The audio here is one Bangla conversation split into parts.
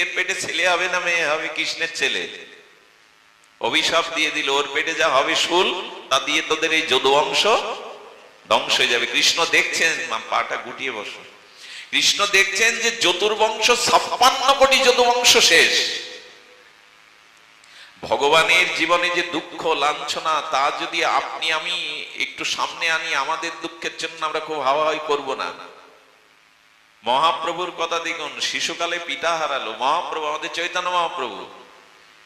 এর পেটে ছেলে হবে না মেয়ে হবে, কৃষ্ণের ছেলে। অভিশাপ দিয়ে দিল, ওর পেটে যা হবে শুল, তা দিয়ে তোদের এই যদুবংশ ধ্বংস হয়ে যাবে। কৃষ্ণ দেখছেন, পাটা গুটিয়ে বসো, কৃষ্ণ দেখছেন যে চতুর্বংশ 56 কোটি যদুবংশ শেষ। ভগবানের জীবনে যে দুঃখ লাঞ্ছনা, তা যদি আপনি আমি একটু সামনে আনি, আমাদের দুঃখের জন্য আমরা খুব হাওয়াহাওয়ি করব না। মহাপ্রভুর কথা দেখুন, শিশুকালে পিতা হারালো মহাপ্রভু, আমাদের চৈতন্য মহাপ্রভু।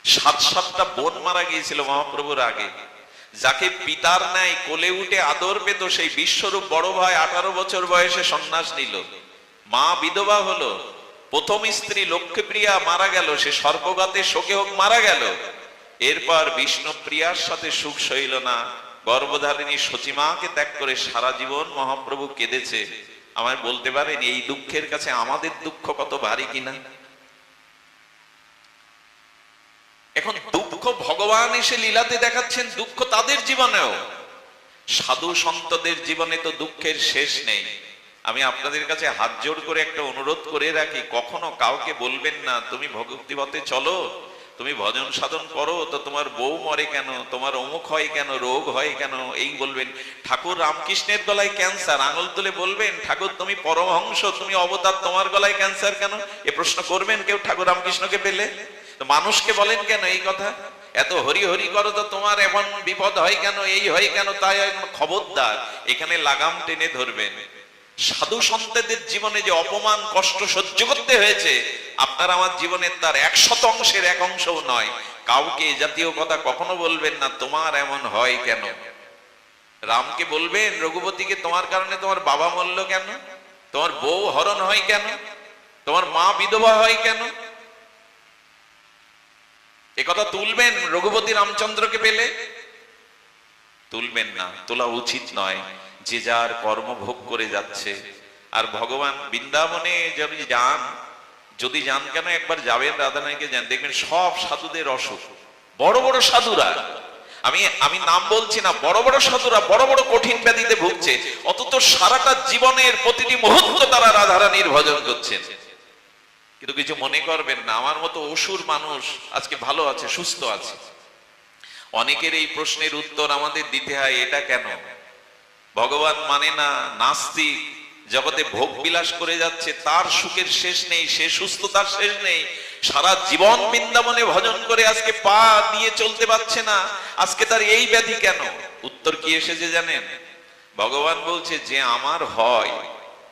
7টা বোন মারা গিয়েছিল মহাপ্রভুর আগে। যাকে পিতার ন্যায় কোলে উঠে আদর পেত, সেই বিশ্বরূপ বড় ভাই 18 বছর বয়সে সন্ন্যাস নিল। মা বিধবা হলো। প্রথম স্ত্রী লক্ষ্মীপ্রিয়া মারা গেল, সে সর্পঘাতে শোকে হোক মারা গেল। এরপর বিষ্ণুপ্রিয়ার সাথে সুখ সইল না, গর্ভধারিণী সচিমাকে ত্যাগ করে সারা জীবন মহাপ্রভু কেঁদেছে। আমায় বলতে পারেন এই দুঃখের কাছে আমাদের দুঃখ কত ভারী কিনা? এখন দুঃখ ভগবান এসে লীলাতে দেখাচ্ছেন, দুঃখ তাদের জীবনেও। সাধু সন্তদের জীবনে তো দুঃখের শেষ নেই। আমি আপনাদের কাছে হাত জোড় করে একটা অনুরোধ করে রাখি, কখনো কাউকে বলবেন না তুমি ভক্তি পথে চলো, তুমি ভজন সাধন করো, তো তোমার বউ মরে কেন, তোমার অমুক হয় কেন, রোগ হয় কেন, এই বলবেন। ঠাকুর রামকৃষ্ণের গলায় ক্যান্সার, আঙুল তুলে বলবেন ঠাকুর তুমি পরমহংস, তুমি অবতার, তোমার গলায় ক্যান্সার কেন? এ প্রশ্ন করবেন কেউ ঠাকুর রামকৃষ্ণকে পেলে? তো মানুষকে বলেন কেন এই কথা? এত হরি হরি করো তো তোমার এমন বিপদ হয় কেন, এই হয় কেন, তাই হয় কেন? খবরদার, এখানে লাগাম টেনে ধরবেন। সাধু সন্তদের জীবনে যে অপমান কষ্ট সহ্য করতে হয়েছে, আপনার আমার জীবনের তার 100 1 অংশও নয়। কাউকে জাতীয় কথা কখনো বলবেন না, তোমার এমন হয় কেন। রামকে বলবেন, রঘুপতিকে তোমার কারণে তোমার বাবা মরল কেন, তোমার বউ হরণ হয় কেন, তোমার মা বিধবা হয় কেন? এ কথা তুলবেন রঘুপতি রামচন্দ্রকে পেলে? তুলবেন না, তোলা উচিত নয়। যে যার কর্ম ভোগ করে যাচ্ছে। আর ভগবান বৃন্দাবনে যদি যান কেন, একবার যাবেন রাধানাইকে যান, দেখবেন সব সাধুদের অসুখ। বড় বড় সাধুরা, আমি নাম বলছি না, বড় বড় সাধুরা বড় বড় কঠিন ব্যাধিতে ভুগছে, অথচ সারাটা জীবনের প্রতিটি মুহূর্ত তারা রাধারানীর ভজন করছেন। কিন্তু কিছু মনে করবেন না, আমার মতো অসুর মানুষ আজকে ভালো আছে, সুস্থ আছে। অনেকের এই প্রশ্নের উত্তর আমাদের দিতে হয়, এটা কেন? ভগবান মানে না, নাস্তিক, জগতে ভোগ বিলাস করে যাচ্ছে, তার সুখের শেষ নেই, সে সুস্থতার শেষ নেই। সারা জীবন বৃন্দাবনে ভজন করে আজকে পা দিয়ে চলতে পারছে না, আজকে তার এই ব্যাধি কেন? উত্তর কি এসেছে জানেন? ভগবান বলছে, যে আমার হয়,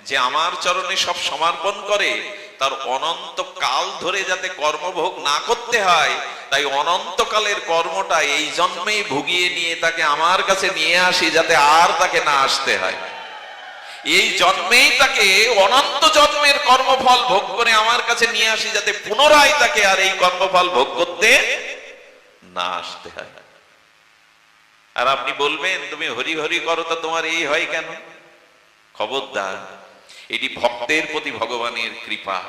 যে আমার চরণে সব সমর্পণ করে, তার অনন্ত কাল ধরে যাতে কর্মভোগ না করতে হয়, তাই অনন্তকালের কর্মটা এই জন্মেই ভুগিয়ে নিয়ে তাকে আমার কাছে নিয়ে আসি, যাতে আর তাকে না আসতে হয়। এই জন্মেই তাকে অনন্ত জন্মের কর্মফল ভোগ করে আমার কাছে নিয়ে আসি, যাতে পুনরায় তাকে আর এই কর্মফল ভোগ করতে না আসতে হয়। আর আপনি বলবেন তুমি হরি হরি করো তো তোমার এই হয় কেন? খবরদার, এটি ভক্তের প্রতি ভগবানের কৃপা।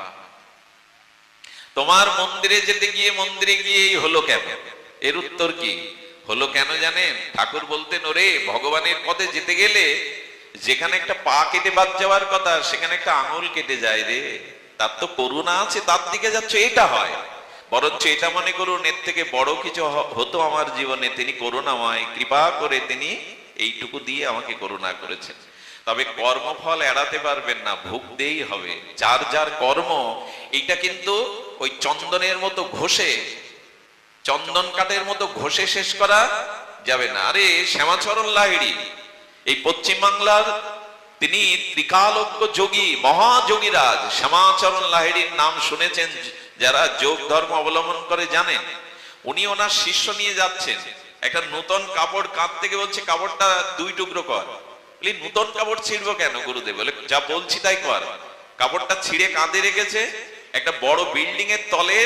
তোমার মন্দিরে যেতে গিয়ে মন্দিরে গিয়েই হলো কেন? এর উত্তর কি হলো কেন জানেন? ঠাকুর বলতেন, ওরে ভগবানের পথে যেতে গেলে যেখানে একটা পা কেটে বাদ যাওয়ার কথা, সেখানে একটা আঙুল কেটে যায় রে। তার তো করুণা আছে, তার দিকে যাচ্ছে, এটা হয়। বরঞ্চ এটা মনে করুন, এর থেকে বড় কিছু হতো আমার জীবনে, তিনি করুণাময়, কৃপা করে তিনি এইটুকু দিয়ে আমাকে করুণা করেছেন। তবে কর্মফল এড়াতে পারবেন না, ভুগতেই হবে। যার যার কর্ম, এইটা কিন্তু ওই চন্দনের মতো ঘষে, চন্দন কাঠের মতো ঘষে শেষ করা যাবে না। আরে শ্যামাচরণ লাহিড়ী, এই পশ্চিম বাংলার তিনি ত্রিকালজ্ঞ যোগী, মহাযোগীরাজ শ্যামাচরণ লাহিড়ীর নাম শুনেছেন যারা যোগ ধর্ম অবলম্বন করে জানেন। উনি ওনার শিষ্য নিয়ে যাচ্ছেন, একটা নূতন কাপড় কাঁধ থেকে বলছে কাপড়টা 2 টুকরো কর। বলি নূতন কাপড় ছিঁড়বো কেন গুরুদেব? বলে যা বলছি তাই কর। কাপড়টা ছিঁড়ে কাঁধে রেখেছে, একটা বড় বিল্ডিং এর তলে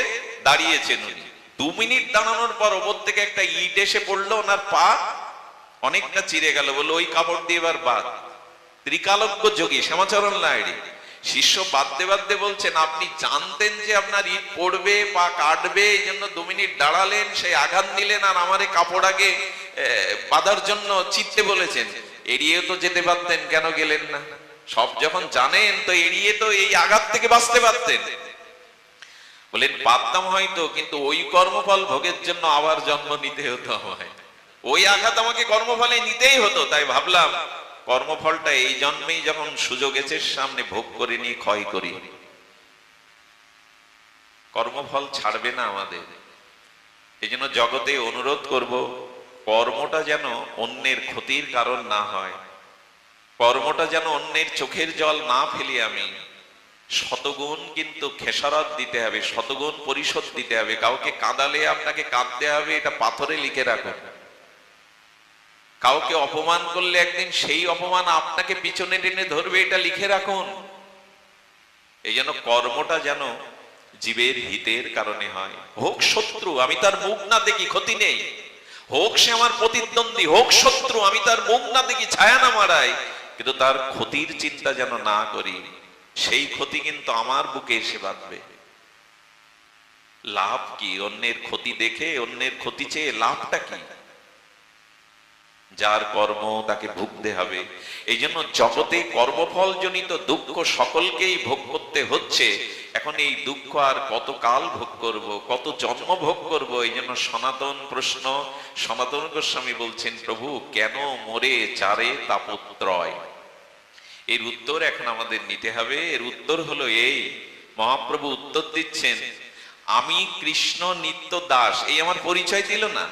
দাঁড়িয়েছেন উনি। 2 মিনিট দাঁড়ানোর পর ওপর থেকে একটা ইট এসে পড়লো, ওনার পা অনেকটা চিড়ে গেল। বললো ওই কাপড় দিয়ে এবার বাদ। ত্রিকালজ্ঞ যোগী শ্যামাচরণ লাহিড়ী শিষ্য বাদতে বাদতে বলছেন, আপনি জানতেন যে আপনার ইট পড়বে, পা কাটবে, এই জন্য 2 মিনিট দাঁড়ালেন, সেই আঘাত নিলেন, আর আমারে কাপড় আগে বাঁধার জন্য চিত্তে বলেছেন। এড়িয়ে তো যেতে পারতেন, কেন গেলেন না? সব যখন জানেন তো এড়িয়ে তো এই আঘাত থেকে বাঁচতে পারতেন। বলেন পারতাম হয়তো, কিন্তু ওই কর্মফল ভোগের জন্য আবার জন্ম নিতে হতো আমায়, ওই আঘাত আমাকে কর্মফলে নিতেই হতো। তাই ভাবলাম কর্মফলটা এই জন্মেই যখন সুযোগ এসে সামনে ভোগ করে নিয়ে ক্ষয় করি। কর্মফল ছাড়বে না আমাদের। এই জন্য জগতে অনুরোধ করব, কর্মটা যেন অন্যের ক্ষতির কারণ না হয়, কর্মটা যেন অন্যের চোখের জল না ফেলি আমি। শতগুণ কিন্তু খেসারত দিতে হবে, শতগুণ পরিশোধ দিতে হবে। কাউকে কাঁদালে আপনাকে কাঁদতে হবে, এটা পাথরে লিখে রাখুন। কাউকে অপমান করলে একদিন সেই অপমান আপনাকে পিছনে টেনে ধরবে, এটা লিখে রাখুন। এই জন্য কর্মটা যেন জীবের হিতের কারণে হয়। হোক শত্রু, আমি তার মুখ না দেখি, ক্ষতি নেই। হোক সে আমার প্রতিদ্বন্দ্বী, হোক শত্রু, আমি তার মুখ না দেখি, ছায়া না মারাই, কিন্তু তার ক্ষতির চিন্তা যেন না করি। সেই ক্ষতি কিন্তু আমার বুকে এসে বাঁধবে। লাভ কি অন্যের ক্ষতি দেখে, অন্যের ক্ষতি চেয়ে লাভটা কি? যার কর্ম তাকে ভুগতে হবে। এই জন্য জগতে কর্মফল জনিত দুঃখ সকলকেই ভোগ করতে হচ্ছে। এখন এই দুঃখ আর কত কাল ভোগ করব, কত জন্ম ভোগ করব? এই জন্য সনাতন প্রশ্ন, সনাতন গোস্বামী বলছেন, প্রভু কেন মোরে চারে তাপত্রয়? এর উত্তর এখন আমাদের নিতে হবে। এর উত্তর হলো এই, মহাপ্রভু উত্তর দিচ্ছেন, আমি কৃষ্ণ নিত্য দাস। এই আমার পরিচয় দিল না,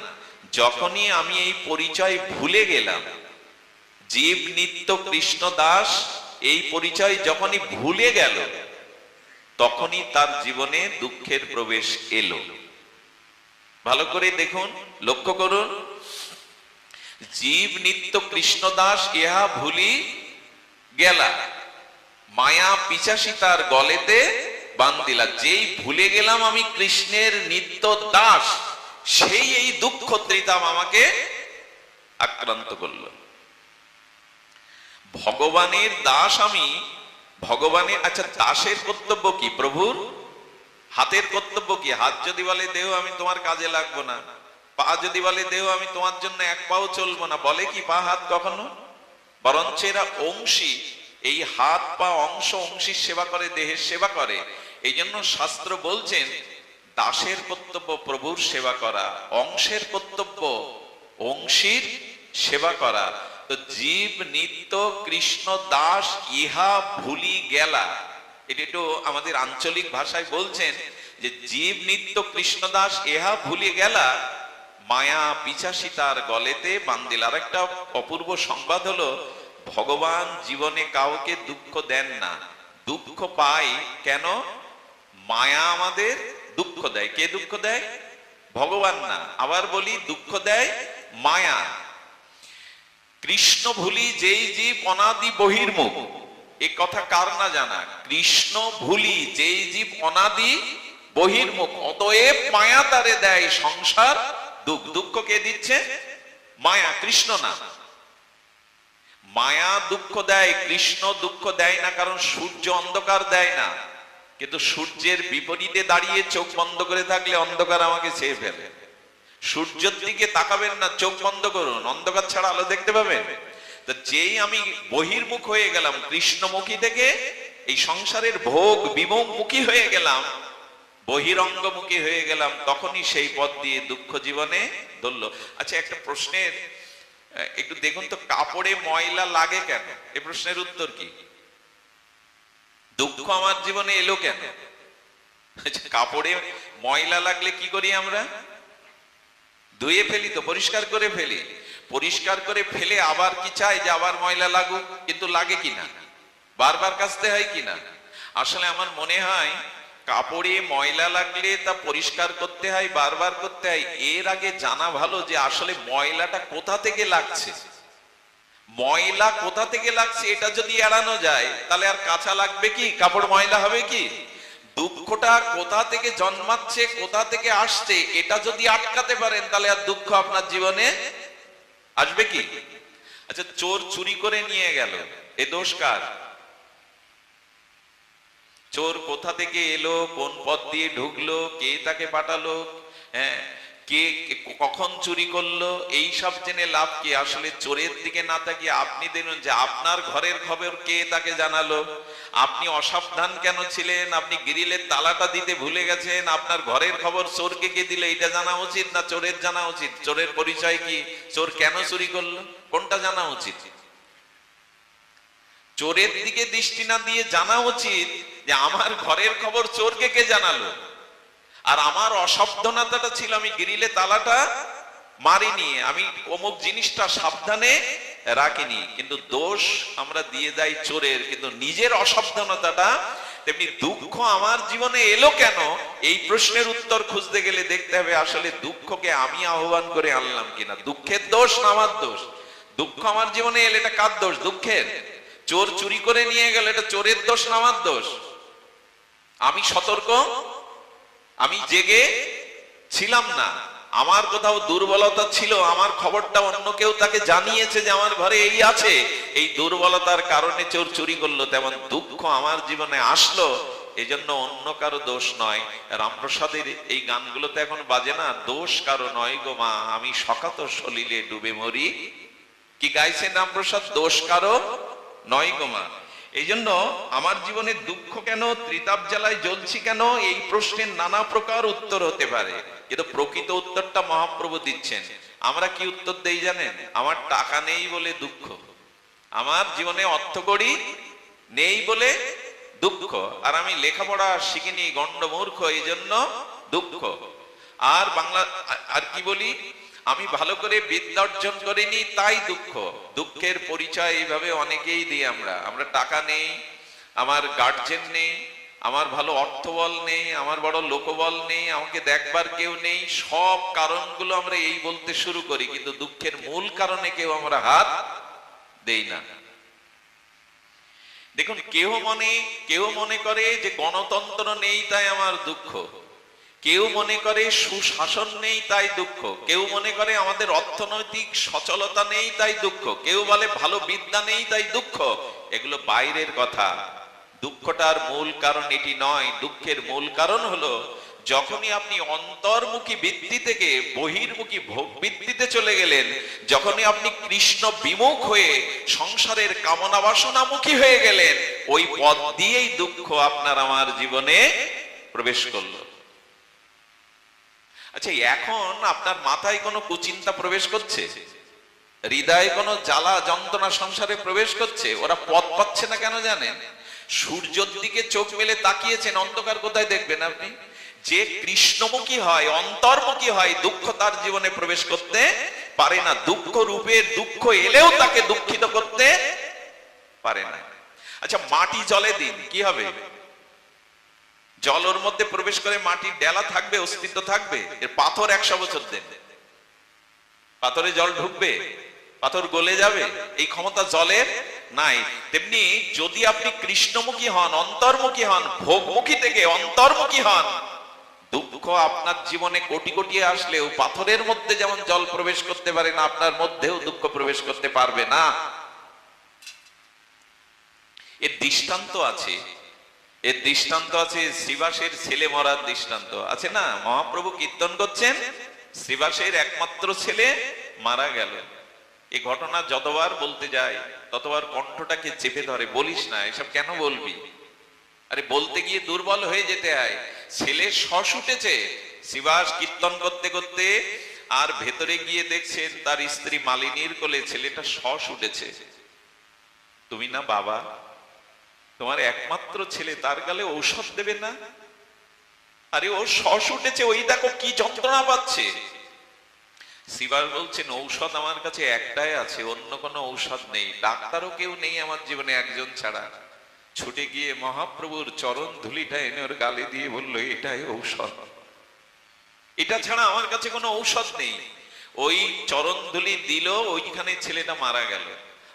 যখনই আমি এই পরিচয় ভুলে গেলাম, জীব নিত্য কৃষ্ণ দাস, এই পরিচয় যখনই ভুলে গেল, তখনই তার জীবনে দুঃখের প্রবেশ এলো। ভালো করে দেখুন, লক্ষ্য করুন, জীব নিত্য কৃষ্ণ দাস ইহা ভুলি গেলা, মায়া পিচাসী তার গলেতে বান্দিলা। যেই ভুলে গেলাম আমি কৃষ্ণের নিত্য দাস, সেই এই দুঃখ ত্রিতাপ আমাকে আক্রান্ত করলো। ভগবানের দাস আমি, ভগবানের, আচ্ছা দাসের কর্তব্য কি? প্রভুর হাতের কর্তব্য কি? হাত যদি বলে দেহ আমি তোমার কাজে লাগবো না, পা যদি বলে দেহ আমি তোমার জন্য এক পাও চলবো না, বলে কি পা হাত কখনো? বরঞ্চ এরা অংশী, এই হাত পা অংশ, অংশীর সেবা করে, দেহের সেবা করে। এই জন্য শাস্ত্র বলছেন দাসের কর্তব্য প্রভুর সেবা করা, অংশের কর্তব্য অংশীর সেবা করা। তো জীব নিত্য কৃষ্ণ দাস ইহা ভুলি গেলা, এটা একটু আমাদের আঞ্চলিক ভাষায় বলছেন যে জীব নিত্য কৃষ্ণ দাস ইহা ভুলি গেলা, মায়া পিচাসী তার গলেতে বান্দিল। আর একটা অপূর্ব সংবাদ হলো, ভগবান জীবনে কাউকে দুঃখ দেন না। দুঃখ পাই কেন? মায়া আমাদের দুঃখ দেয়। কে দুঃখ দেয়? ভগবান না। আবার বলি, দুঃখ দেয় মায়া। কৃষ্ণ ভুলি যেই জীব অনাদি বহির্মুখ, এ কথা কার না জানা? কৃষ্ণ ভুলি যেই জীব অনাদি বহির্মুখ, অতএব মায়া তারে দেয় সংসার দুঃখ। দুঃখ কে দিচ্ছে? মায়া, কৃষ্ণ না। মায়া দুঃখ দেয়, কৃষ্ণ দুঃখ দেয় না। কারণ সূর্য অন্ধকার দেয় না, কিন্তু সূর্যের বিপরীতে দাঁড়িয়ে চোখ বন্ধ করে থাকলে অন্ধকার আমাকে ছেয়ে ফেলে। সূর্যের দিকে তাকাবেন না, চোখ বন্ধ করুন, অন্ধকার ছাড়া আলো দেখতে পাবেন। তো যেই আমি বহির্মুখ হয়ে গেলাম, কৃষ্ণমুখী থেকে এই সংসারের ভোগ বিমুখী হয়ে গেলাম, বহিরঙ্গমুখী হয়ে গেলাম, তখনই সেই পথ দিয়ে দুঃখ জীবনে ধরল। আচ্ছা, একটা প্রশ্নের একটু দেখুন তো, কাপড়ে ময়লা লাগে কেন? এই প্রশ্নের উত্তর কি? দুঃখ আমার জীবনে এলো কেন? কাপড়ে ময়লা লাগলে কি করি আমরা? ধুয়ে ফেলি তো, পরিষ্কার করে ফেলি। পরিষ্কার করে ফেলে আবার কি চাই যে আবার ময়লা লাগুক? কিন্তু লাগে কিনা? বারবার কাচতে হয় কিনা? আসলে আমার মনে হয় কাপড়ে ময়লা লাগলে তা পরিষ্কার করতে হয়, বারবার করতে হয়। এর আগে জানা ভালো যে আসলে ময়লাটা কোথা থেকে লাগছে। ময়লা কোথা থেকে লাগছে এটা যদি এড়ানো যায়, তাহলে আর কাঁচা লাগবে কি? কাপড় ময়লা হবে কি? দুঃখটা কোথা থেকে জন্মাচ্ছে, কোথা থেকে আসছে, এটা যদি আটকাতে পারেন, তাহলে আর দুঃখ আপনার জীবনে আসবে কি? আচ্ছা, চোর চুরি করে নিয়ে গেল, এ দোষ কার? চোর কোথা থেকে এলো, কোন পথ দিয়ে ঢুকলো, কে তাকে পাঠালো, হ্যাঁ, কে কখন চুরি করলো, এই সব জেনে লাভ কি? আসলে চোরের দিকে না তাকিয়ে আপনি দেখুন যে আপনার ঘরের খবর কে তাকে জানালো। আপনি অসাবধান কেন ছিলেন, আপনি গ্রিলের তালাটা দিতে ভুলে গেছেন, আপনার ঘরের খবর চোরকে কে দিলে এটা জানা উচিত না চোরের জানা উচিত? চোরের পরিচয় কি, চোর কেন চুরি করলো, কোনটা জানা উচিত? চোরের দিকে দৃষ্টি না দিয়ে জানা উচিত যে আমার ঘরের খবর চোরকে কে জানালো, আর আমার অসাবধানতাটা ছিল আমি গ্রিলে তালাটা মারিনি, আমি অমুক জিনিসটা সাবধানে রাখিনি। কিন্তু দোষ আমরা দিয়ে দেই চোরের, কিন্তু নিজের অসাবধানতাটা। তেমনি দুঃখ আমার জীবনে এলো কেন, এই প্রশ্নের উত্তর খুঁজতে গেলে দেখতে হবে আসলে দুঃখকে আমি আহ্বান করে আনলাম কিনা। দুঃখের দোষ না আমার দোষ? দুঃখ আমার জীবনে এলে এটা কার দোষ? দুঃখের। চোর চুরি করে নিয়ে গেল, এটা চোরের দোষ না আমার দোষ? আমি সতর্ক, আমি জেগে ছিলাম না, আমার কোথাও দুর্বলতা ছিল, আমার খবরটা অন্য কেউ তাকে জানিয়েছে যে আমার ঘরে এই আছে, এই দুর্বলতার কারণে চোর চুরি করলো। তেমন দুঃখ আমার জীবনে আসলো, এজন্য অন্য কারো দোষ নয়। রামপ্রসাদের এই গানগুলোতে এখন বাজে না, দোষ কারো নয় গো মা, আমি সকাত সলিলে ডুবে মরি। কি গাইছেন রামপ্রসাদ? দোষ কারো নয় গো মা। এই জন্য আমার জীবনে দুঃখ কেন, ত্রিতাপ জ্বালায় জ্বলছি কেন, এই প্রশ্নের নানা প্রকার উত্তর হতে পারে, কিন্তু প্রকৃত উত্তরটা মহাপ্রভু দিচ্ছেন। আমরা কি উত্তর দেই জানেন? আমার টাকা নেই বলে দুঃখ, আমার জীবনে অর্থকড়ি নেই বলে দুঃখ, আর আমি লেখাপড়া শিখিনি, গন্ডমূর্খ, এই জন্য দুঃখ। আর বাংলা আর কি বলি, আমি ভালো করে বিদ্যা অর্জন করিনি তাই দুঃখ। দুঃখের পরিচয় এইভাবে অনেকেই দিই আমরা টাকা নেই, আমার গার্জেন নেই, আমার ভালো অর্থবল নেই, আমার বড় লোকবল নেই, আমাকে দেখবার কেউ নেই, সব কারণগুলো আমরা এই বলতে শুরু করি, কিন্তু দুঃখের মূল কারণে কেউ আমরা হাত দেই না। দেখুন, কেউ মনে করে যে গণতন্ত্র নেই তাই আমার দুঃখ, কেউ মনে করে সুশাসন নেই তাই দুঃখ, কেউ মনে করে আমাদের অর্থনৈতিক সচলতা নেই তাই দুঃখ, কেউ বলে ভালো বিদ্যা নেই তাই দুঃখ। এগুলো বাইরের কথা, দুঃখটার মূল কারণ এটি নয়। দুঃখের মূল কারণ হলো যখনই আপনি অন্তর্মুখী বৃত্তি থেকে বহির্মুখী ভোগ বৃত্তিতে চলে গেলেন, যখনই আপনি কৃষ্ণ বিমুখ হয়ে সংসারের কামনা বাসনামুখী হয়ে গেলেন, ওই পথ দিয়েই দুঃখ আপনার আমার জীবনে প্রবেশ করলো। আচ্ছা, এখন আপনার মাথায় কোনো কুচিন্তা প্রবেশ করছে, হৃদয়ে কোনো জ্বালা যন্ত্রণা সংসারে প্রবেশ করছে, ওরা পথ পাচ্ছে না কেন জানেন? সূর্যের দিকে চোখ মেলে তাকিয়েছেন, অন্ধকার কোথায় দেখবেন আপনি? যে কৃষ্ণমুখী হয়, অন্তর্মুখী হয়, দুঃখ তার জীবনে প্রবেশ করতে পারে না। দুঃখ রূপের দুঃখ এলেও তাকে দুঃখিত করতে পারে না। আচ্ছা, মাটি জলে দিন, কি হবে? জলের মধ্যে প্রবেশ করে মাটির ডেলা থাকবে, অস্তিত্ব থাকবে? এর পাথর 100 বছর দেন, পাথরে জল ঢুকবে? পাথর গলে যাবে? এই ক্ষমতা জলের নাই। তেমনি যদি আপনি কৃষ্ণমুখী হন, অন্তর্মুখী হন, ভোগমুখী থেকে অন্তর্মুখী হন, দুঃখ আপনার জীবনে কোটি কোটি আসলেও পাথরের মধ্যে যেমন জল প্রবেশ করতে পারে না, আপনার মধ্যেও দুঃখ প্রবেশ করতে পারবে না। এর দৃষ্টান্ত আছে, এর দৃষ্টান্ত আছে শ্রীবাসের ছেলে মরার দৃষ্টান্ত আছে না? মহাপ্রভু কীর্তন করছেন, শ্রীবাসের একমাত্র ছেলে মারা গেল। এই ঘটনা যতবার বলতে যায় ততবার কণ্ঠটাকে চেপে ধরে, বলিস না, এসব কেন বলবি? আরে বলতে গিয়ে দুর্বল হয়ে যেতে হয়। ছেলে শ্বাস উঠেছে, শ্রীবাস কীর্তন করতে করতে, আর ভেতরে গিয়ে দেখছেন তার স্ত্রী মালিনীর কোলে ছেলেটা শ্বাস উঠেছে। তুমি না বাবা, তোমার একমাত্র ছেলে, তার গালে ঔষধ দেবে না? আরে ও শ্বাস উঠেছে, ওই দেখো কি যন্ত্রণা পাচ্ছে। শ্রীবাস বলছেন, ঔষধ আমার কাছে একটাই আছে, অন্য কোনো ঔষধ নেই, ডাক্তারও কেউ নেই আমার জীবনে একজন ছাড়া। ছুটে গিয়ে মহাপ্রভুর চরণ ধুলিটা এনে ওর গালে দিয়ে বললো, এটাই ঔষধ, এটা ছাড়া আমার কাছে কোনো ঔষধ নেই। ওই চরণ ধুলি দিল, ওইখানে ছেলেটা মারা গেল।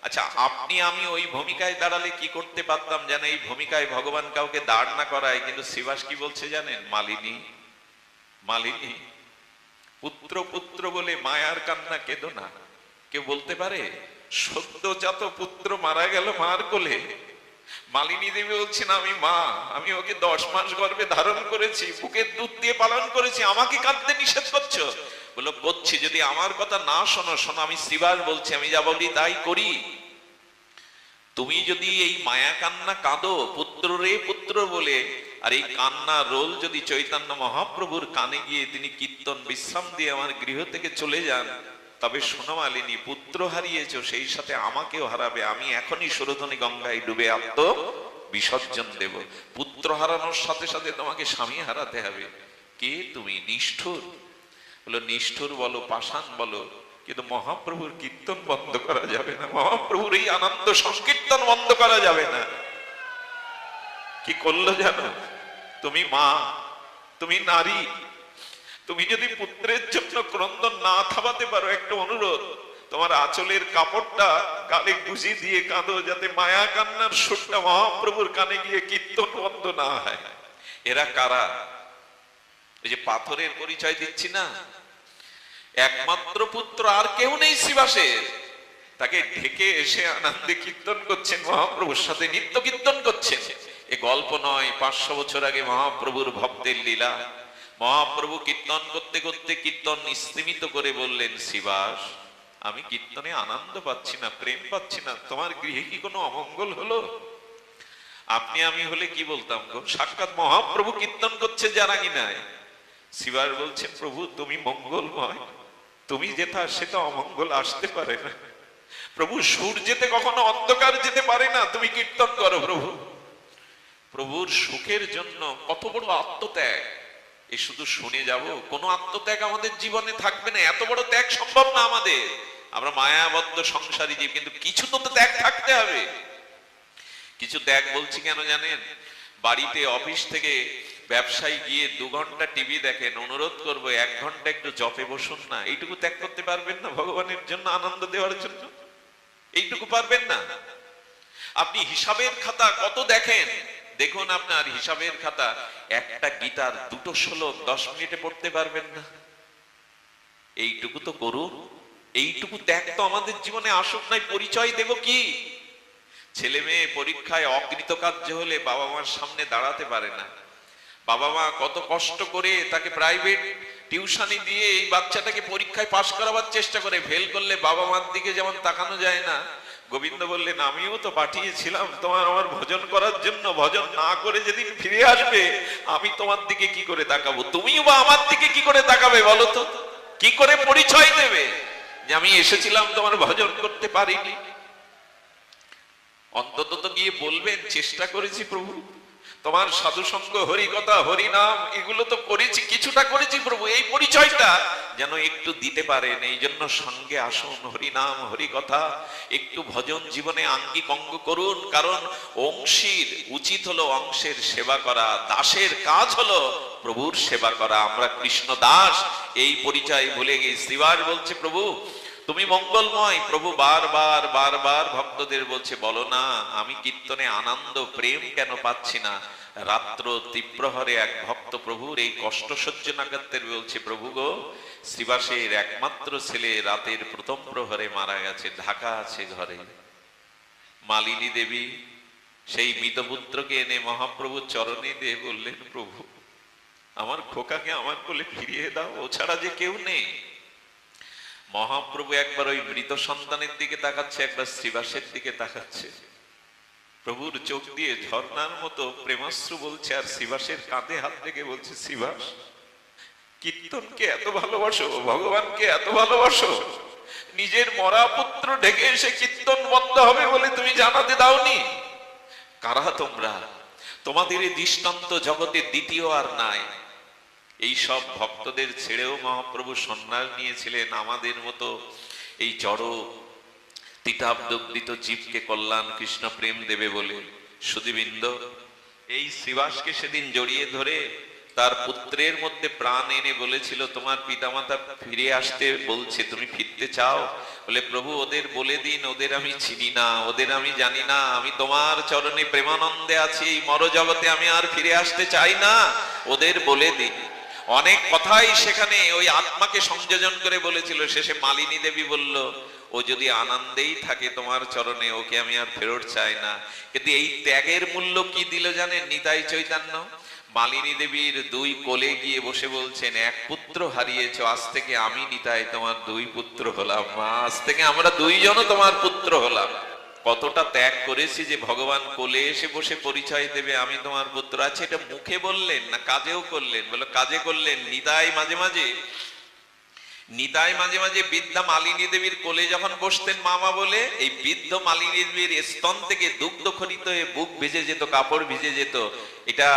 আচ্ছা, আপনি আমি ওই ভূমিকায় দাঁড়ালে কি করতে পারতাম যেন? এই ভূমিকায় ভগবান কাউকে দাঁড় না করায়, কিন্তু শ্রীবাস কি বলছে জানেন? মালিনী, মালিনী, পুত্র পুত্র বলে মায়ার কান্না কেঁদো না। কেউ বলতে পারে সদ্যজাত পুত্র মারা গেল মার কোলে, মালিনী দেবী বলছেন, আমি মা, আমি ওকে 10 মাস গর্ভে ধারণ করেছি, বুকের দুধ দিয়ে পালন করেছি, আমাকে কাঁদতে নিষেধ করছো? বলো, করছি, যদি আমার কথা না শোনো, শোনো, আমি শ্রীবাস বলছি, আমি যা বলি তাই করি। তুমি যদি এই মায়া কান্না কাঁদো পুত্র রে পুত্র বলে, আর এই কান্না রোল যদি চৈতন্য মহাপ্রভুর কানে গিয়ে তিনি কীর্তন বিশ্রাম দিয়ে আমার গৃহ থেকে চলে যান, তবে শোনো মালিনী, পুত্র হারিয়েছো, সেই সাথে আমাকেও হারাবে। আমি এখনই সুরধনী গঙ্গায় ডুবে আত্ম বিসর্জন দেব। পুত্র হারানোর সাথে সাথে তোমাকে স্বামী হারাতে হবে। কে তুমি? নিষ্ঠুর। বলো নিষ্ঠুর বলো, পাষাণ বলো, কিন্তু মহাপ্রভুর কীর্তন বন্ধ করা যাবে না, মহাপ্রভুর এই আনন্দ সংকীর্তন বন্ধ করা যাবে না। কি করলো জানো? তুমি মা, তুমি নারী, তুমি যদি পুত্রের জন্য ক্রন্দন না থামাতে পারো, একটা অনুরোধ, তোমার আঁচলের কাপড়টা গালে গুজি দিয়ে কাঁদো, যাতে মায়া কান্নার সুরটা মহাপ্রভুর কানে গিয়ে কীর্তন বন্ধ না হয়। এরা কারা? এই যে পাথরের পরিচয় দিচ্ছি না, একমাত্র পুত্র, আর কেউ নেই শ্রীবাসের, তাকে ঢেকে এসে আনন্দে কীর্তন করছেন, মহাপ্রভুর সাথে নিত্য কীর্তন করছেন। এ গল্প নয়, 500 বছর আগে মহাপ্রভুর ভক্তের লীলা। মহাপ্রভু কীর্তন করতে করতে কীর্তন স্তীমিত করে বললেন, শ্রীবাস, আমি কীর্তনে আনন্দ পাচ্ছি না, প্রেম পাচ্ছি না, তোমার গৃহে কি কোনো অমঙ্গল হলো? আপনি আমি হলে কি বলতাম গো? সাক্ষাৎ মহাপ্রভু কীর্তন করছে জানাগি নাই। শ্রীবাস বলছেন, প্রভু তুমি মঙ্গলময়, তুমি যেটা সেটা অমঙ্গল আসতে পারে না। প্রভু সুর যেতে কখনো অন্ধকার যেতে পারে না, তুমি কীর্তন করো প্রভু। প্রভুর সুখের জন্য কত বড় আত্মত্যাগ, এ শুধু শুনে যাব, কোনো আত্মত্যাগ আমাদের জীবনে থাকবে না, এত বড় ত্যাগ সম্ভব না আমাদের। আমরা মায়াবদ্ধ সংসারী জীব, কিন্তু কিছু তো ত্যাগ থাকতে হবে। কিছু ত্যাগ বলছি কেন জানেন? বাড়িতে অফিস থেকে ব্যবসায়ী গিয়ে 2 ঘন্টা টিভি দেখেন, অনুরোধ করব 1 ঘন্টা একটু জপে বসুন না। এইটুকু ত্যাগ করতে পারবেন না ভগবানের জন্য, আনন্দ দেওয়ার জন্য? এইটুকু পারবেন না? আপনি হিসাবের খাতা কত দেখেন, দেখুন আপনার হিসাবের খাতা, একটা গীতার 2টো শ্লোক 10 মিনিটে পড়তে পারবেন না। এইটুকু তো করুন। এইটুকু ত্যাগ তো আমাদের জীবনে আসুক, নাই পরিচয় দেব কি? ছেলে মেয়ে পরীক্ষায় অকৃতকার্য হলে বাবা মার সামনে দাঁড়াতে পারে না। বাবা মা কত কষ্ট করে তাকে প্রাইভেট টিউশনি দিয়ে এই বাচ্চাটাকে পরীক্ষায় পাশ করাবার চেষ্টা করে, ফেল করলে বাবা মার দিকে যেমন তাকানো যায় না, গোবিন্দ বললেন, আমিও তো পাঠিয়েছিলাম তোমার আমার ভজন করার জন্য, ভজন না করে যেদিন ফিরে আসবে আমি তোমার দিকে কি করে তাকাবো? তুমিও বা আমার দিকে কি করে তাকাবে বলো তো? কি করে পরিচয় দেবে যে আমি এসেছিলাম তোমার ভজন করতে পারিনি? অন্তত তো গিয়ে বলবেন, চেষ্টা করেছি প্রভু, তোমার সাধু সঙ্গ, হরি কথা, হরি নাম, এগুলো তো করেছি, কিছুটা করেছি প্রভু, এই পরিচয়টা যেন একটু দিতে পারেন। এই জন্য সঙ্গে আসুন, হরি নাম হরি কথা, একটু ভজন জীবনে আঙ্গিক অঙ্গ করুন। কারণ অংশীর উচিত হলো অংশের সেবা করা, দাসের কাজ হলো প্রভুর সেবা করা। আমরা কৃষ্ণ দাস, এই পরিচয় ভুলে গেছি। শ্রীবাস বলছে, প্রভু তুমি মঙ্গলময়। প্রভু বারবার বারবার ভক্তদের বলছে, বলো না আমি কীর্তনে আনন্দ প্রেম কেন পাচ্ছি না? রাত্র তীব্রহরে এক ভক্ত প্রভুর এই কষ্ট সহ্য না করতে বলছে, প্রভু গো, শ্রীবাসের একমাত্র ছেলে রাতের প্রথম প্রহরে মারা গেছে, ঢাকা আছে ঘরে। মালিনী দেবী সেই মৃতপুত্রকে এনে মহাপ্রভুর চরণে দিয়ে বললেন, প্রভু আমার খোকাকে আমার কোলে ফিরিয়ে দাও, ও ছাড়া যে কেউ নেই। মহাপ্রভু একবার ওই মৃত সন্তানের দিকে তাকাচ্ছে, একবার শ্রীবাসের দিকে তাকাচ্ছে। প্রভুর চোখ দিয়ে ঝর্ণার মতো প্রেমাশ্রু বলছে, আর শ্রীবাসের কাঁধে হাত রেখে বলছে, শ্রীবাস কীর্তনকে এত ভালোবাসো, ভগবানকে এত ভালোবাসো, নিজের মরা পুত্র ঢেকে এসে কীর্তন বন্ধ হবে বলে তুমি জানাতে দাওনি? কারা তোমরা? তোমাদের এই দৃষ্টান্ত জগতে দ্বিতীয় আর নাই। এই সব ভক্তদের ছেড়েও মহাপ্রভু সন্ন্যাস নিয়েছিলেন আমাদের মতো এই জড় তিতাবদগ্ধিত জীবকে কল্যাণ কৃষ্ণ প্রেম দেবে বলে। সুধীবৃন্দ, এই শ্রীবাসকে সেদিন জড়িয়ে ধরে তার পুত্রের মধ্যে প্রাণ এনে বলেছিল, তোমার পিতামাতা ফিরে আসতে বলছে, তুমি ফিরতে চাও? বলে, প্রভু ওদের বলে দিন, ওদের আমি চিনি না, ওদের আমি জানি না, আমি তোমার চরণে প্রেমানন্দে আছি, এই মর জগতে আমি আর ফিরে আসতে চাই না, ওদের বলে দিন। অনেক কথাই সেখানে ওই আত্মাকে সংযোজন করে বলেছিল। শেষে মালিনী দেবী বলল, ও যদি আনন্দেই থাকে তোমার চরণে, ওকে আমি আর ফেরত চাই না। কিন্তু এই ত্যাগের মূল্য কি দিল জানেন নিতাই চৈতন্য? মালিনী দেবীর 2 কোলে গিয়ে বসে বলছেন, এক পুত্র হারিয়েছ, আজ থেকে আমি নিতাই তোমার 2 পুত্র হলাম। মা, আজ থেকে আমরা 2 জন তোমার পুত্র হলাম। কতটা ত্যাগ করেছি যে ভগবান কোলে এসে বসে পরিচয় দেবে আমি তোমার পুত্র। আছে এটা মুখে বললেন না কাজেও করলেন? বলে কাজে করলেন। নিতাই মাঝে মাঝে বৃদ্ধা মালিনী দেবীর কোলে যখন বসতেন মামা বলে, এই বৃদ্ধ মালিনী দেবীর স্তন থেকে দুগ্ধ খরিত হয়ে বুক ভিজে যেত, কাপড় ভিজে যেত। এটা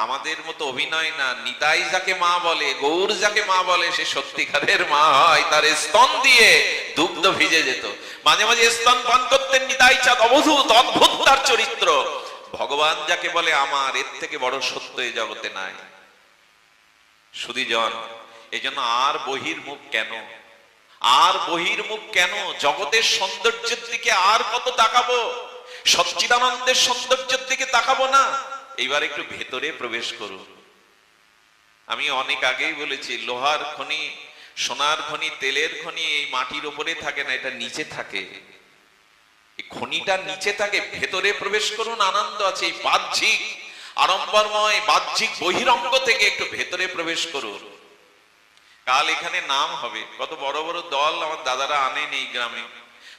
আমাদের মতো অভিনয় না। নিতাই যাকে মা বলে, গৌর যাকে মা বলে, সে সত্যিকারের মা হয়। তার স্তন দিয়ে দুগ্ধ ভিজে যেত। মাঝে মাঝে স্তন পান করতেন নিতাই চাঁদ। অবধূত অদ্ভুত তার চরিত্র। ভগবান যাকে বলে আমার, এর থেকে বড় সত্য এই জগতে নাই। সুধীজন, এজন্য আর বহির্মুখ কেন? আর বহির্মুখ কেন? জগতের সৌন্দর্যের দিকে আর কত তাকাবো? সচ্চিদানন্দের সৌন্দর্যের দিকে তাকাবো না? এইবার একটু ভেতরে প্রবেশ করুন। আমি অনেক আগেই বলেছি, লোহার খনি, সোনার খনি, তেলের খনি এই মাটির উপরে থাকে না, এটা নিচে থাকে। এই খনিটা নিচে থাকে। ভেতরে প্রবেশ করুন, আনন্দ আছে। এই বাহ্যিক আড়ম্বরময় বাহ্যিক বহিরঙ্গ থেকে একটু ভেতরে প্রবেশ করুন। কাল এখানে নাম হবে, কত বড় বড় দল আমার দাদারা আনেন এই গ্রামে,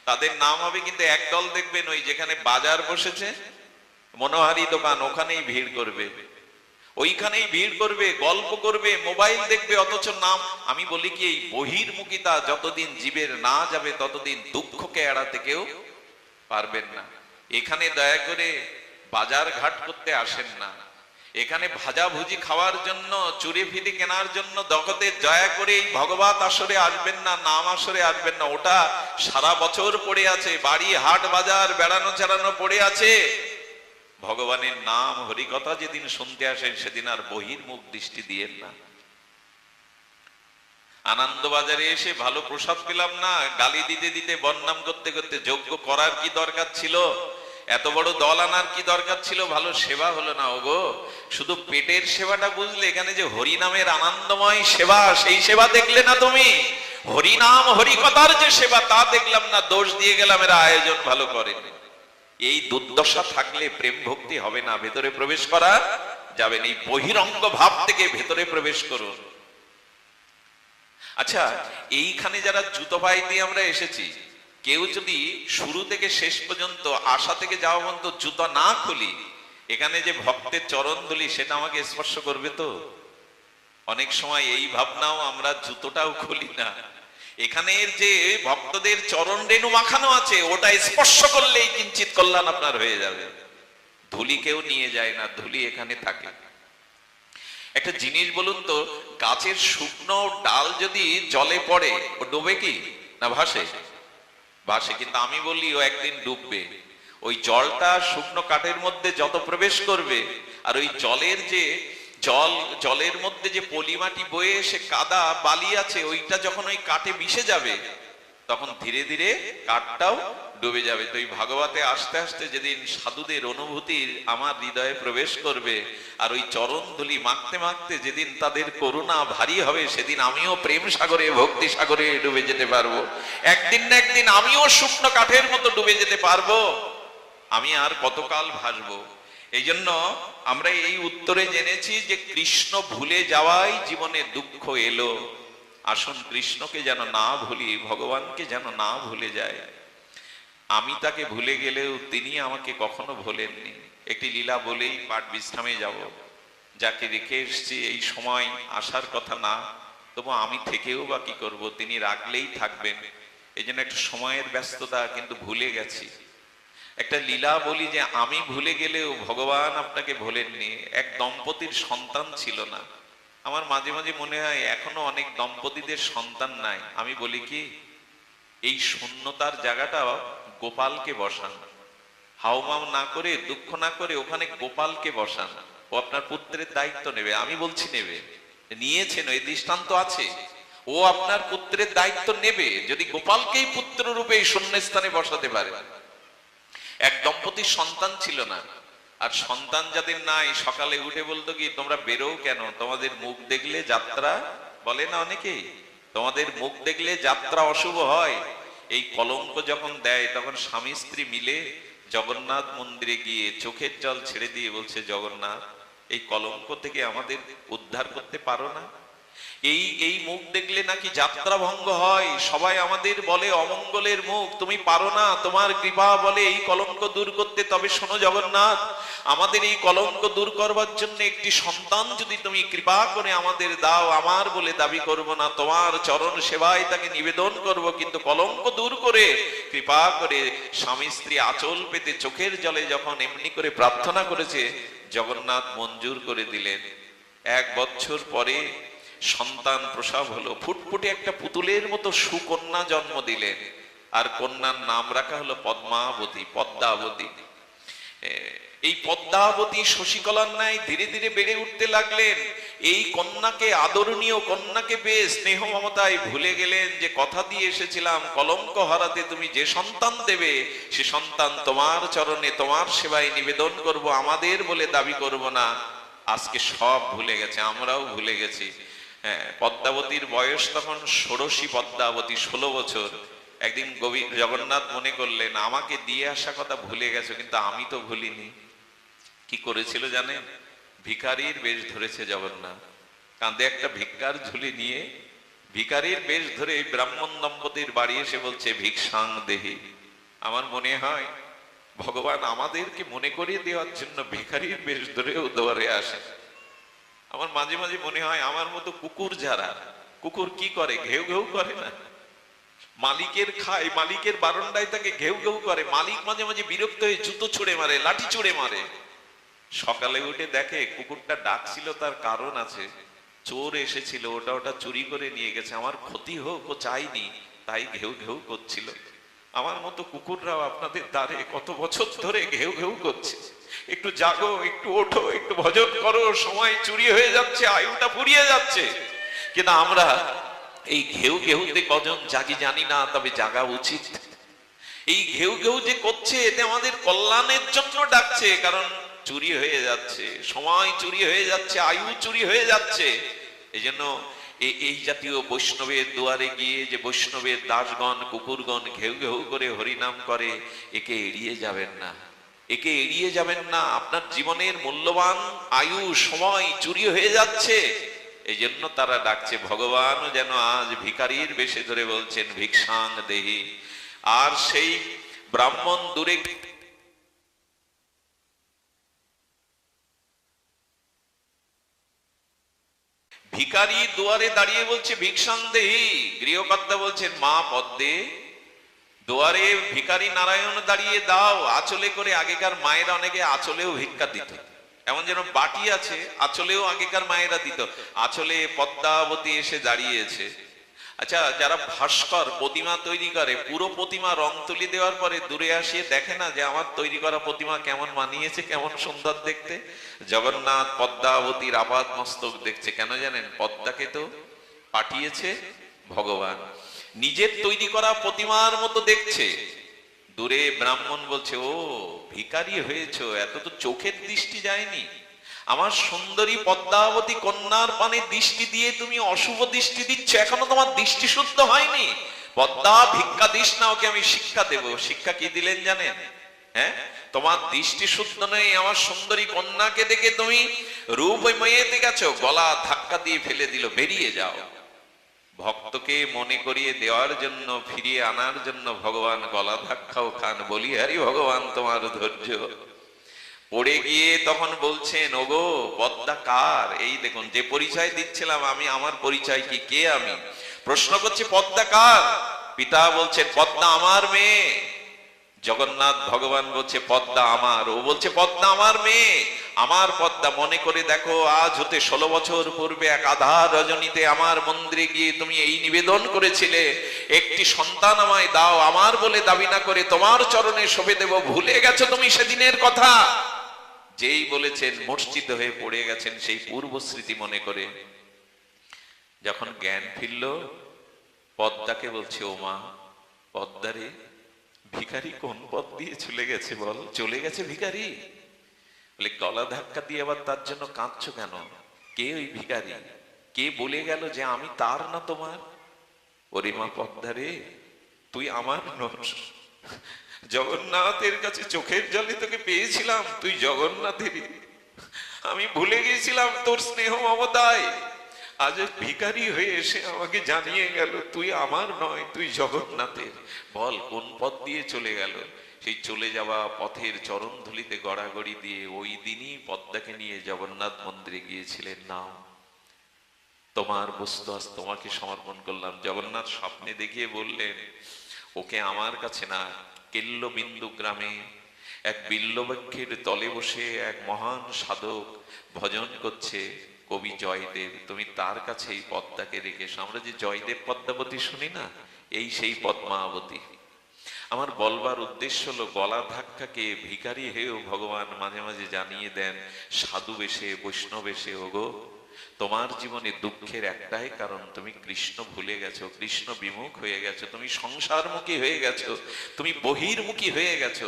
তাদের নাম হবে। কিন্তু এক দল দেখবেন ওই যেখানে বাজার বসেছে, মনোহারি দোকান, ওখানেই ভিড় করবে, ওইখানেই ভিড় করবে, গল্প করবে, মোবাইল দেখবে, অথচ নাম। আমি বলি কি, এই বহির্মুখিতা যতদিন জীবের না যাবে ততদিন দুঃখকে এড়াতে কেউ পারবেন না। এখানে দয়া করে বাজার ঘাট করতে আসেন না। এখানে ভাজা ভুজি খাওয়ার জন্য, চুরি ফিরি কেনার জন্য জগতে দয়া করে এই ভগবত আসরে আসবেন না, নাম আসরে আসবেন না। ওটা সারা বছর পড়ে আছে, বাড়ি হাট বাজার বেড়ানো চেড়ানো পড়ে আছে। ভগবানের নাম হরিকথা যেদিন শুনতে আসেন সেদিন আর বহির্মুখ দৃষ্টি দিয়েন না। আনন্দবাজারে এসে ভালো প্রসাদ পেলাম না, গালি দিতে দিতে বদনাম করতে করতে, যজ্ঞ করার কি দরকার ছিল? এত বড় দল আনার কি দরকার ছিল? ভালো সেবা হলো না। ওগো, শুধু পেটের সেবাটা বুঝলে, এখানে যে হরিনামের আনন্দময় সেবা, সেই সেবা দেখলে না তুমি? হরিনাম হরিকথার যে সেবা, তা দেখলাম না। দোষ দিয়ে গেলাম এরা আয়োজন ভালো করেনি। এই দুর্দশা থাকলে প্রেম ভক্তি হবে না, ভেতরে প্রবেশ করা যাবে না। এই বহিরঙ্গ ভাব থেকে ভেতরে প্রবেশ করুন। আচ্ছা, এইখানে যারা জুতো পায়ে দিয়ে আমরা এসেছি, কেউ যদি শুরু থেকে শেষ পর্যন্ত, আশা থেকে যাওয়া পর্যন্ত জুতো না খুলি, এখানে যে ভক্তের চরণ ধুলি সেটা আমাকে স্পর্শ করবে তো? অনেক সময় এই ভাবনাও আমরা, জুতোটাও খুলি না। এখানের যে ভক্তদের চরণ রেণু মাখানো আছে, ওটা স্পর্শ করলেই কিঞ্চিত কল্যাণ আপনার হয়ে যাবে। ধুলি কেউ নিয়ে যায় না, ধুলি এখানে থাকে। একটা জিনিস বলুন তো, গাছের শুকনো ডাল যদি জলে পড়ে, ও ডুবে কি না ভাসে? ভাসে। কিন্তু আমি বলি ও একদিন ডুববে। ওই জলটা শুকনো কাঠের মধ্যে যত প্রবেশ করবে, আর ওই জলের যে জলের মধ্যে যে পলিমাটি বয়ে এসে কাদা বালি আছে, ওইটা যখন ওই কাঠে মিশে যাবে, তখন ধীরে ধীরে কাঠটাও ডুবে যাবে। তো এই ভাগবতে আস্তে আস্তে যেদিন সাধুদের অনুভূতির আমার হৃদয়ে প্রবেশ করবে, আর ওই চরণ ধুলি মাখতে মাখতে যেদিন তাদের করুণা ভারী হবে, সেদিন আমিও প্রেম সাগরে, ভক্তি সাগরে ডুবে যেতে পারবো। একদিন না একদিন আমিও শুকনো কাঠের মতো ডুবে যেতে পারবো। আমি আর কতকাল ভাসবো? এই জন্য আমরা এই উত্তরে জেনেছি যে কৃষ্ণ ভুলে যাওয়াই জীবনে দুঃখ এলো। আসুন কৃষ্ণকে যেন না ভুলি, ভগবানকে যেন না ভুলে যায়। আমি তাকে ভুলে গেলেও তিনি আমাকে কখনো ভোলেননি। একটি লীলা বলেই পাঠ বিশ্রামে যাব। যাকে রেখে এসছি, এই সময় আসার কথা না, তবু আমি থেকেও বা কি করবো? তিনি রাখলেই থাকবেন। এই জন্য একটা সময়ের ব্যস্ততা, কিন্তু ভুলে গেছি। একটা লীলা বলি যে আমি ভুলে গেলেও ভগবান আপনাকে ভোলেননি। এক দম্পতির সন্তান ছিল না। আমার মাঝে মাঝে মনে হয় এখনো অনেক দম্পতিদের সন্তান নাই। আমি বলি কি, এই শূন্যতার জায়গাটা গোপালকে বসান। হাউমাউ না করে, দুঃখ না করে, ওখানে গোপালকে বসান। ও আপনার পুত্রের দায়িত্ব নেবে। আমি বলছি নেবে, নিয়েছেন, এই দৃষ্টান্ত আছে। ও আপনার পুত্রের দায়িত্ব নেবে যদি গোপালকেই পুত্র রূপে এই শূন্যস্থানে বসাতে পারে। এক দম্পতির সন্তান ছিল না। আর সন্তান যাদের নাই, সকালে উঠে বলতো কি, তোমরা বেরো কেন? তোমাদের মুখ দেখলে যাত্রা, বলে না অনেকেই, তোমাদের মুখ দেখলে যাত্রা অশুভ হয়। এই কলঙ্ক যখন দেয়, তখন স্বামী স্ত্রী মিলে জগন্নাথ মন্দিরে গিয়ে চোখের জল ছেড়ে দিয়ে বলছে, জগন্নাথ, এই কলঙ্ক থেকে আমাদের উদ্ধার করতে পারো না? এই এই মুখ দেখলে নাকি যাত্রা ভঙ্গ হয়, সবাই আমাদের বলে অমঙ্গলের মুখ, তুমি পারো না, তোমার কৃপা বলে এই কলঙ্ক দূর করতে। তবে শোনো জগন্নাথ, আমাদের এই কলঙ্ক দূর করবার জন্য একটি সন্তান যদি তুমি কৃপা করে আমাদের দাও, আমার বলে দাবি করব না, তোমার চরণ সেবায় তাকে নিবেদন করব, কিন্তু কলঙ্ক দূর করে কৃপা করে। স্বামী স্ত্রী আঁচল পেতে চোখের জলে যখন এমনি করে প্রার্থনা করেছে, জগন্নাথ মঞ্জুর করে দিলেন। 1 বছর পরে সন্তান প্রসব হলো, ফুটফুটে একটা পুতুলের মতো সুকন্যা জন্ম দিলেন, আর কন্যার নাম রাখা হলো পদ্মাবতী, পদ্মাবতী। এই পদ্মাবতী শশীকলার ন্যায় ধীরে ধীরে বেড়ে উঠতে লাগলেন। এই কন্যাকে, আদরণীয় কন্যাকে পেয়ে স্নেহ মমতায় ভুলে গেলেন যে কথা দিয়ে এসেছিলাম, কলঙ্ক হারাতে তুমি যে সন্তান দেবে সে সন্তান তোমার চরণে তোমার সেবায় নিবেদন করব, আমাদের বলে দাবি করব না। আজকে সব ভুলে গেছে, আমরাও ভুলে গেছি। হ্যাঁ, পদ্মাবতীর বয়স তখন ষোড়শী পদ্মাবতী, 16 বছর। একদিন জগন্নাথ মনে করলেন আমাকে দিয়ে আসা কথা ভুলে গেছো, কিন্তু আমি তো ভুলিনি। কি করেছিল জানেন? ভিখারির বেশ ধরেছে জগন্নাথ, কাঁধে একটা ভিক্ষার ঝুলি নিয়ে ভিখারির বেশ ধরে এই ব্রাহ্মণ দম্পতির বাড়ি এসে বলছে, ভিক্ষাং দেহি। আমার মনে হয় ভগবান আমাদেরকে মনে করিয়ে দেওয়ার জন্য ভিখারির বেশ ধরেও দুয়ারে আসে। আমার মাঝে মাঝে মনে হয় আমার মতো কুকুর যারা, কুকুর কি করে? ঘেউ ঘেউ করে না? মালিকের খায়, মালিকের বারান্দায় তাকে ঘেউ ঘেউ করে, মালিক মাঝে মাঝে বিরক্ত হয়ে জুতো ছুঁড়ে মারে, লাঠি ছুঁড়ে মারে। সকালে উঠে দেখে কুকুরটা ডাকছিল, তার কারণ আছে, চোর এসেছিল, ওটা চুরি করে নিয়ে গেছে, আমার ক্ষতি হোক ও চাইনি, তাই ঘেউ ঘেউ করছিল। আমার মতো কুকুররাও আপনাদের দ্বারে কত বছর ধরে ঘেউ ঘেউ করছে, একটু জাগো, একটু ওঠো, একটু ভজন করো, সময় চুরি হয়ে যাচ্ছে, আয়ুটা ফুরিয়ে যাচ্ছে। কিন্তু আমরা এই ঘেউ ঘেউতে কজন জাগি জানি না, তবে জাগা উচিত। এই ঘেউ ঘেউ যে করছে এতে আমাদের কল্যাণের জন্য ডাকছে, কারণ চুরি হয়ে যাচ্ছে, সময় চুরি হয়ে যাচ্ছে, আয়ু চুরি হয়ে যাচ্ছে। এই জন্য এই জাতীয় বৈষ্ণবের দুয়ারে গিয়ে যে বৈষ্ণবের দাসগণ, কুকুরগণ ঘেউ ঘেউ করে হরিনাম করে, একে এড়িয়ে যাবেন না, একে এড়িয়ে যাবেন না। আপনার জীবনের মূল্যবান আয়ু, সময় চুরি হয়ে যাচ্ছে। এই জন্য তারা ডাকছে। ভগবান যেন আজ ভিখারির বেশে ধরে বলছেন, ভিক্ষাং দেহি। আর সেই ব্রাহ্মণ দূরে ভিখারি দুয়ারে দাঁড়িয়ে বলছে, ভিক্ষাং দেহি। গৃহকর্তা বলছেন, মা পদ্মে। দুয়ারে ভিখারি নারায়ণ দাঁড়িয়ে দাও, আঁচলে করে। আগেকার মায়েরা অনেকে আঁচলেও ভিক্ষা দিত, এমন যেন বাটি আছে, আঁচলেও আগেকার মায়েরা দিত। আঁচলে পদ্মাবতী এসে দাঁড়িয়েছে। আচ্ছা, যারা ভাস্কর প্রতিমা তৈরি করে, পুরো প্রতিমা রং তুলি দেওয়ার পরে দূরে আসিয়ে দেখে না যে আমার তৈরি করা প্রতিমা কেমন মানিয়েছে, কেমন সুন্দর দেখতে? জগন্নাথ পদ্মাবতীর আপাদ মস্তক দেখছে। কেন জানেন? পদ্মাকে তো পাঠিয়েছে ভগবান, নিজের তৈরি করা প্রতিমার মতো দেখছে। দূরে ব্রাহ্মণ বলছে, ও ভিখারি হয়েছ, এত তো চোখের দৃষ্টি যায়নি। আমার সুন্দরী পদ্মাবতী কন্যার পানে দৃষ্টি দিয়ে তুমি অশুভ দৃষ্টি দিচ্ছ, এখনো তোমার দৃষ্টি শুদ্ধ হয়নি। পদ্মা, ভিক্ষা দিস না, ওকে আমি শিক্ষা দেব। শিক্ষা কি দিলেন জানেন? হ্যাঁ, তোমার দৃষ্টি শুদ্ধ নেই, আমার সুন্দরী কন্যাকে দেখে তুমি রূপ মেয়েতে গেছো। গলা ধাক্কা দিয়ে ফেলে দিল, বেরিয়ে যাও। ভক্তকে মনে করিয়ে দেওয়ার জন্য, ফিরিয়ে আনার জন্য ভগবান গলা ধাক্কাও খান। বলি হারি ভগবান তোমার ধৈর্য। পড়ে গিয়ে তখন বলছেন, ওগো পদ্মা কার? এই দেখুন, যে পরিচয় দিচ্ছিলাম আমি, আমার পরিচয় কি, কে আমি? প্রশ্ন করছে, পদ্মা কার? পিতা বলছেন, পদ্মা আমার মেয়ে। জগন্নাথ ভগবান বলছে, পদ্মা আমার। ও বলছে, পদ্মা আমার মেয়ে, আমার পদ্মা। মনে করে দেখো, আজ হতে 16 বছর পূর্বে এক আধার রজনীতে আমার মন্দিরে গিয়ে তুমি এই নিবেদন করেছিলে, একটি সন্তান আমায় দাও, আমার বলে দাবি না করে তোমার চরণে শোভে দেব। ভুলে গেছো তুমি সেদিনের কথা? যেই বলেছেন মূর্ছিত হয়ে পড়ে গেছেন সেই পূর্ব স্মৃতি মনে করে। যখন জ্ঞান ফিরল, পদ্মাকে বলছে, ও মা পদ্মারে, ভিখারি কোন পথ দিয়ে চলে গেছে বল? চলে গেছে ভিখারি? বলে, গলা ধাক্কা দিয়ে আবার তার জন্য কাঁদছো কেন? কে ওই ভিখারি? কে বলে গেল যে আমি তার না তোমার? ওরে মা পদ্মারে, তুই আমার নস। জগন্নাথের কাছে চোখের জলে তোকে পেয়েছিলাম, তুই জগন্নাথেরই। আমি ভুলে গেছিলাম তোর স্নেহ মমতায়। আজ ভিখারি হয়ে এসে আমাকে জানিয়ে গেল তুই আমার নয়, তুই জগন্নাথের। বল কোন পথ দিয়ে চলে গেল? সেই চলে যাওয়া পথের চরণ ধুলিতে গড়াগড়ি দিয়ে ওই দিনই পদ্মাকে নিয়ে জগন্নাথ মন্দিরে গিয়েছিলেন। নাও তোমার বস্তু আজ তোমাকে সমর্পণ করলাম। জগন্নাথ স্বপ্নে দেখিয়ে বললেন, ওকে আমার কাছে না, কেল্লবিন্দু গ্রামে এক বিল্লবৃক্ষের তলে বসে এক মহান সাধক ভজন করছে, কবি জয়দেব, তুমি তার কাছে এই পদ্মাকে রেখে এসো। আমরা যে জয়দেব পদ্মাবতী শুনি না, এই সেই পদ্মাবতী। আমার বলবার উদ্দেশ্য হলো, গলা ধাক্কাকে ভিখারি হয়েও ভগবান মাঝে মাঝে জানিয়ে দেন সাধু বেশে, বৈষ্ণব বেশে, ওগো তোমার জীবনে দুঃখের একটাই কারণ, তুমি কৃষ্ণ ভুলে গেছো, কৃষ্ণ বিমুখ হয়ে গেছো, তুমি সংসারমুখী হয়ে গেছো, তুমি বহির্মুখী হয়ে গেছো।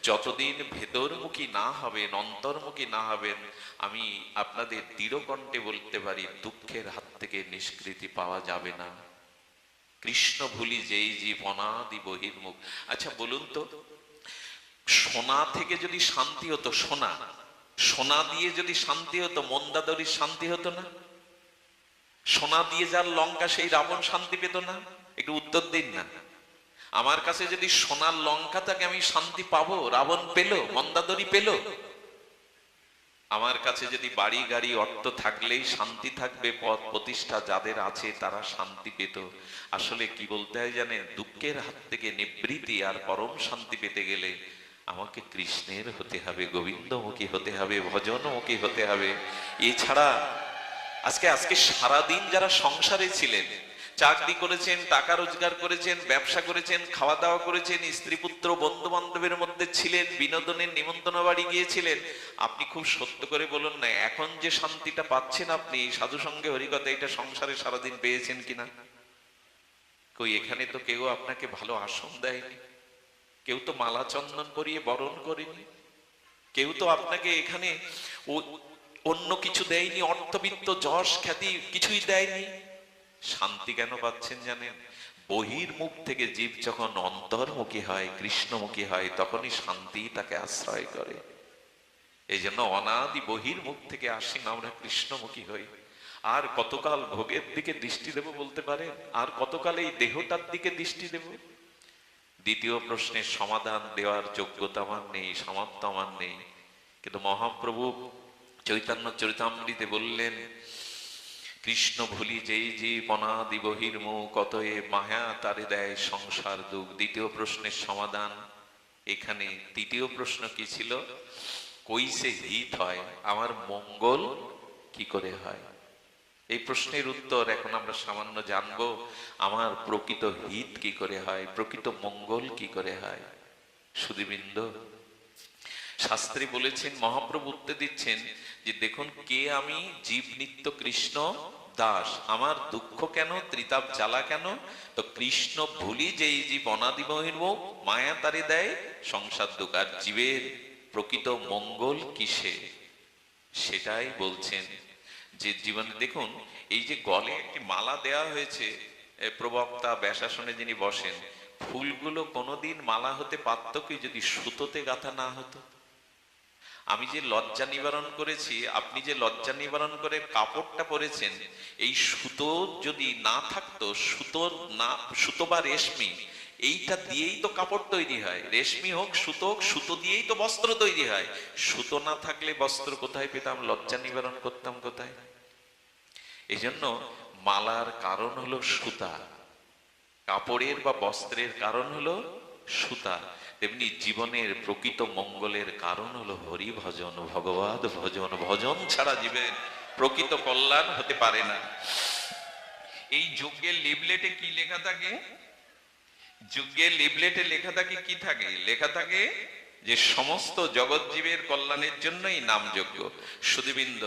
যতদিন ভেতরমুখী না হবেন, অন্তর্মুখী না হবেন, আমি আপনাদের দৃঢ় কণ্ঠে বলতে পারি দুঃখের হাত থেকে নিষ্কৃতি পাওয়া যাবে না। কৃষ্ণ ভুলি যেই জীব অনাদি বহির্মুখ। আচ্ছা বলুন তো, সোনা থেকে যদি শান্তি হতো, সোনা সোনা দিয়ে যদি শান্তি হতো, মন্দাদরির শান্তি হতো না? সোনা দিয়ে যার লঙ্কা, সেই রাবণ শান্তি পেত না? একটু উত্তর দিন না। আমার কাছে যদি সোনার লঙ্কা থাকে, আমি শান্তি পাবো? রাবণ পেল, মন্দাদরি পেল? আমার কাছে যদি বাড়ি গাড়ি অর্থ থাকলেই শান্তি থাকবে, পদ প্রতিষ্ঠা যাদের আছে তারা শান্তি পেত। আসলে কি বলতে হয় জানেন, দুঃখের হাত থেকে নিবৃত্তি আর পরম শান্তি পেতে গেলে আমাকে কৃষ্ণের হতে হবে, গোবিন্দমুখী হতে হবে, ভজনমুখী হতে হবে। এছাড়া আজকে সারাদিন যারা সংসারে ছিলেন, চাকরি করেছেন, টাকা রোজগার করেছেন, ব্যবসা করেছেন, খাওয়া দাওয়া করেছেন, স্ত্রী পুত্র বন্ধু বান্ধবের মধ্যে ছিলেন, বিনোদনের নিমন্ত্রণ বাড়ি গিয়েছিলেন, আপনি খুব সত্য করে বলুন না, এখন যে শান্তিটা পাচ্ছেন আপনি সাধু সঙ্গে হরিকথা, এটা সংসারে সারাদিন পেয়েছেন কিনা? কই এখানে তো কেউ আপনাকে ভালো আসন দেয়নি, কেউ তো মালা চন্দন করিয়ে বরণ করেনি, কেউ তো আপনাকে এখানে অন্য কিছু দেয়নি, অর্থবিত্ত যশ খ্যাতি কিছুই দেয়নি। শান্তি কেন পাচ্ছেন জানেন? বহির্মুখ থেকে জীব যখন অন্তর্মুখী হয়, কৃষ্ণমুখী হয়, তখনই শান্তি তাকে আশ্রয় করে। এই জন্য অনাদি বহির্মুখ থেকে আসেন, আমরা কৃষ্ণমুখী হই। আর কতকাল ভোগের দিকে দৃষ্টি দেব বলতে পারেন? আর কতকাল এই দেহটার দিকে দৃষ্টি দেব? দ্বিতীয় প্রশ্নের সমাধান দেওয়ার যোগ্যতা আমার নেই, সামর্থ্য আমার নেই, কিন্তু মহাপ্রভু চৈতন্য চরিতামৃতে বললেন, কৃষ্ণ ভুলি যেই জীব অনাদি বহির্মুখ, অতএ মায়া তারে দেয় সংসার দুঃখ। দ্বিতীয় প্রশ্নের সমাধান এখানে। তৃতীয় প্রশ্ন কি ছিল? কইসে হিত হয়, আমার মঙ্গল কি করে হয়? এই প্রশ্নের উত্তর এখন আমরা সামান্য জানবো। আমার প্রকৃত হিত কি করে হয়, প্রকৃত মঙ্গল কি করে হয়? সুধীবৃন্দ, শাস্ত্রী বলেছেন, মহাপ্রভু উত্তর দিচ্ছেন যে দেখুন, কে আমি? জীব নিত্য কৃষ্ণ দাস। আমার দুঃখ কেন, ত্রিতাপ জ্বালা কেন? তো কৃষ্ণ ভুলি যেই জীব অনাদি বহির্মুখ, মায়া তারে দেয় সংসার দুঃখ। আর জীবের প্রকৃত মঙ্গল কিসে, সেটাই বলছেন যে জীবনে দেখুন, এই যে গলে একটি মালা দেয়া হয়েছে, প্রবক্তা ব্যাসাসনে যিনি বসেন, ফুলগুলো কোনোদিন মালা হতে পারত কি যদি সুতোতে গাঁথা না হতো? আমি যে লজ্জা নিবারণ করেছি, আপনি যে লজ্জা নিবারণ করে কাপড়টা পরেছেন, এই সুতো যদি না থাকতো, সুতো বা রেশমি, এইটা দিয়েই তো কাপড় তৈরি হয়। রেশমি হোক, সুতো হোক, সুতো দিয়েই তো বস্ত্র তৈরি হয়। সুতো না থাকলে বস্ত্র কোথায় পেতাম? লজ্জা নিবারণ করতাম কোথায়? এই জন্য মালার কারণ হলো সুতা, কাপড়ের বা বস্ত্রের কারণ হলো সুতা। তেমনি জীবনের প্রকৃত মঙ্গলের কারণ হলো হরি ভজন, ভগবত ভজন। ভজন ছাড়া জীবের প্রকৃত কল্যাণ হতে পারে না। এই যজ্ঞের লিফলেটে কি লেখা থাকে? যজ্ঞের লিফলেটে লেখা থাকে কি থাকে? লেখা থাকে যে সমস্ত জগৎ জীবের কল্যাণের জন্যই নাম যজ্ঞ। সুধীবৃন্দ,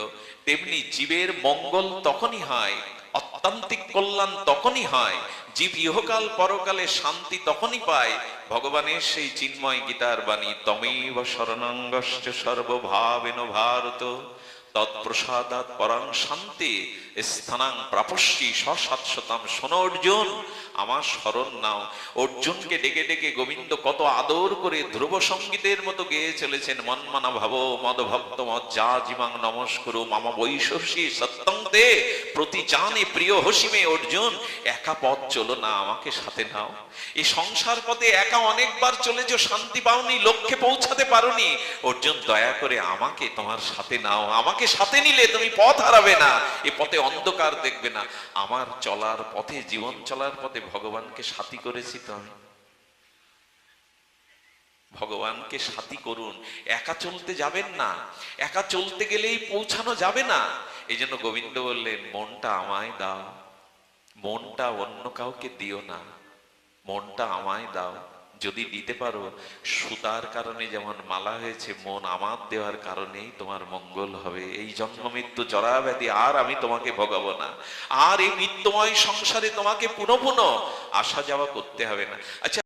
তেমনি জীবের মঙ্গল তখনই হয়, অত্যান্তিক কল্যাণ তখনই হয়, জীব ইহকাল পরকালে শান্তি তখনই পায় ভগবানের সেই চিন্ময় গীতার বাণী, তমেব শরণাঙ্গশ্চ সর্বভাবেন ভারত তৎপ্রসাদাৎ পরাং শান্তি স্থানাং প্রাপস্যি সশাশ্বতাম। শোনো অর্জুন, আমার স্মরণ নাও। অর্জুনকে ডেকে ডেকে গোবিন্দ কত আদর করে ধ্রুব সঙ্গীতের মতো গেয়ে চলেছেন। মন্মনা ভাব মদ ভক্ত মজ্জা জীবাং নমস্কুরু মাম বৈশসী সত্যং তে প্রতি জানে প্রিয় হসিমে। অর্জুন, একা পথ চলো না, আমাকে সাথে নাও। এই সংসার পথে একা অনেকবার চলেছো, শান্তি পাওনি, লক্ষ্যে পৌঁছাতে পারোনি। অর্জুন, দয়া করে আমাকে তোমার সাথে নাও। আমাকে সাথে নিলে তুমি পথ হারাবে না, এ পথে অন্ধকার দেখবে না। আমার চলার পথে, জীবন চলার পথে ভগবানকে সাথী করেছি তো আমি। ভগবানকে সাথী করুন, একা চলতে যাবেন না। একা চলতে গেলেই পৌঁছানো যাবে না। এই জন্য গোবিন্দ বললেন, মনটা আমায় দাও, মনটা অন্য কাউকে দিও না, মনটা আমায় দাও। যদি দিতে পারো, সুতার কারণে যেমন মালা হয়েছে, মন আমার দেওয়ার কারণেই তোমার মঙ্গল হবে। এই জন্ম মৃত্যু জরা ব্যাধি আর আমি তোমাকে ভোগাবো না, আর এই মৃত্যুময় সংসারে তোমাকে পুনঃ পুনঃ আসা যাওয়া করতে হবে না। আচ্ছা,